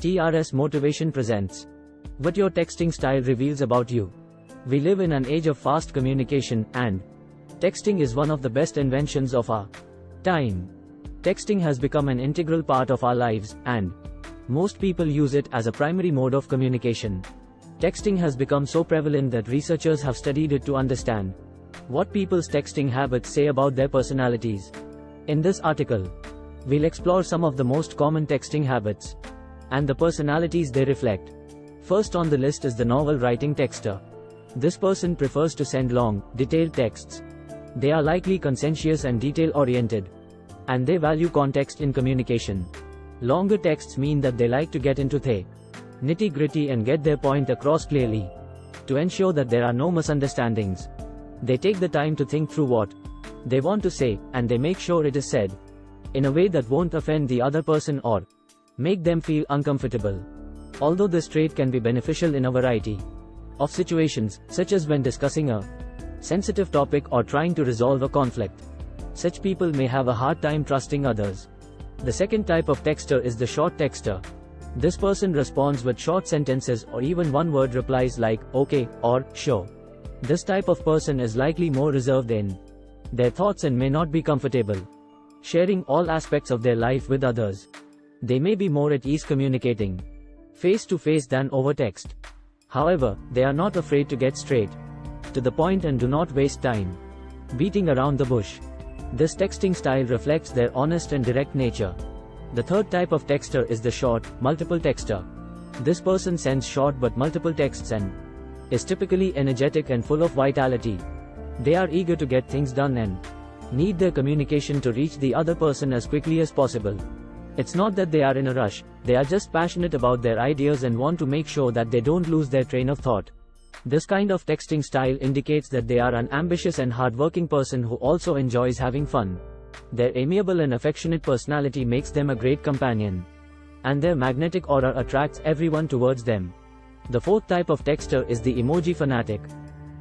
TRS Motivation presents What Your Texting Style Reveals About You. We live in an age of fast communication, and texting is one of the best inventions of our time. Texting has become an integral part of our lives, and most people use it as a primary mode of communication. Texting has become so prevalent that researchers have studied it to understand what people's texting habits say about their personalities. In this article, we'll explore some of the most common texting habits and the personalities they reflect. First on the list is the novel writing texter. This person prefers to send long, detailed texts. They are likely conscientious and detail-oriented, and they value context in communication. Longer texts mean that they like to get into the nitty-gritty and get their point across clearly. To ensure that there are no misunderstandings, they take the time to think through what they want to say, and they make sure it is said in a way that won't offend the other person or make them feel uncomfortable. Although this trait can be beneficial in a variety of situations, such as when discussing a sensitive topic or trying to resolve a conflict, such people may have a hard time trusting others. The second type of texter is the short texter. This person responds with short sentences or even one-word replies like, okay, or sure. This type of person is likely more reserved in their thoughts and may not be comfortable sharing all aspects of their life with others. They may be more at ease communicating face-to-face than over text. However, they are not afraid to get straight to the point and do not waste time beating around the bush. This texting style reflects their honest and direct nature. The third type of texter is the short, multiple texter. This person sends short but multiple texts and is typically energetic and full of vitality. They are eager to get things done and need their communication to reach the other person as quickly as possible. It's not that they are in a rush, they are just passionate about their ideas and want to make sure that they don't lose their train of thought. This kind of texting style indicates that they are an ambitious and hardworking person who also enjoys having fun. Their amiable and affectionate personality makes them a great companion, and their magnetic aura attracts everyone towards them. The fourth type of texter is the emoji fanatic.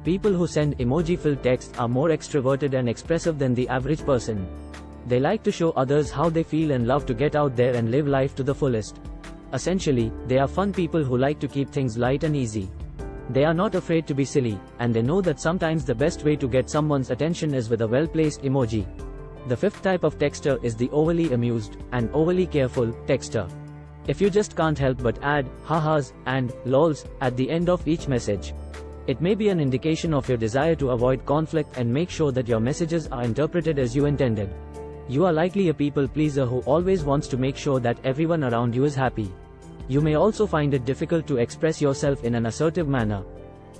People who send emoji-filled texts are more extroverted and expressive than the average person. They like to show others how they feel and love to get out there and live life to the fullest. Essentially, they are fun people who like to keep things light and easy. They are not afraid to be silly, and they know that sometimes the best way to get someone's attention is with a well-placed emoji. The fifth type of texter is the overly amused and overly careful texter. If you just can't help but add ha-has and lols at the end of each message, it may be an indication of your desire to avoid conflict and make sure that your messages are interpreted as you intended. You are likely a people pleaser who always wants to make sure that everyone around you is happy. You may also find it difficult to express yourself in an assertive manner,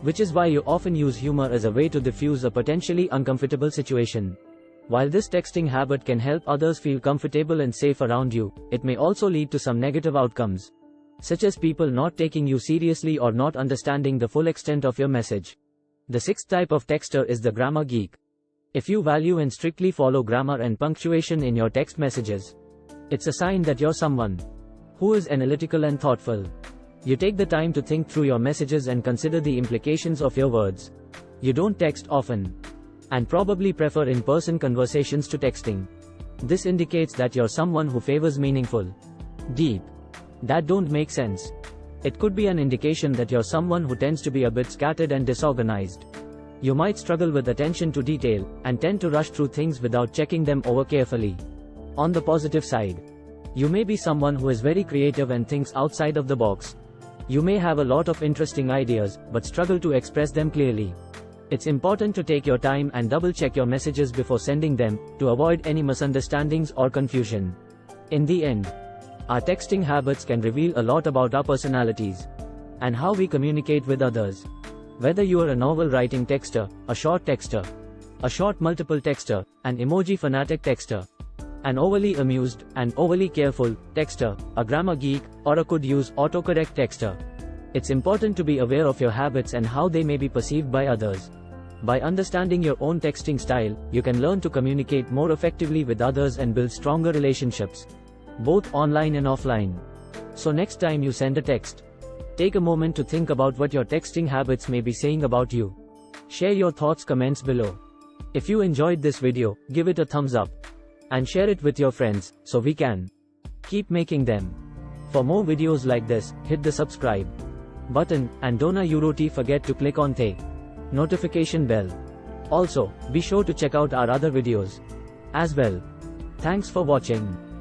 which is why you often use humor as a way to diffuse a potentially uncomfortable situation. While this texting habit can help others feel comfortable and safe around you, it may also lead to some negative outcomes, such as people not taking you seriously or not understanding the full extent of your message. The sixth type of texter is the grammar geek. If you value and strictly follow grammar and punctuation in your text messages, it's a sign that you're someone who is analytical and thoughtful. You take the time to think through your messages and consider the implications of your words. You don't text often, and probably prefer in-person conversations to texting. This indicates that you're someone who favors meaningful, deep, that don't make sense. It could be an indication that you're someone who tends to be a bit scattered and disorganized. You might struggle with attention to detail, and tend to rush through things without checking them over carefully. On the positive side, you may be someone who is very creative and thinks outside of the box. You may have a lot of interesting ideas, but struggle to express them clearly. It's important to take your time and double-check your messages before sending them, to avoid any misunderstandings or confusion. In the end, our texting habits can reveal a lot about our personalities and how we communicate with others. Whether you are a novel writing texter, a short multiple texter, an emoji fanatic texter, an overly amused and overly careful texter, a grammar geek, or a could use autocorrect texter, it's important to be aware of your habits and how they may be perceived by others. By understanding your own texting style, you can learn to communicate more effectively with others and build stronger relationships, both online and offline. So next time you send a text, take a moment to think about what your texting habits may be saying about you. Share your comments below. If you enjoyed this video, give it a thumbs up and share it with your friends, so we can keep making them For more videos like this, hit the subscribe button and don't forget to click on the notification bell. Also, be sure to check out our other videos as well. Thanks for watching.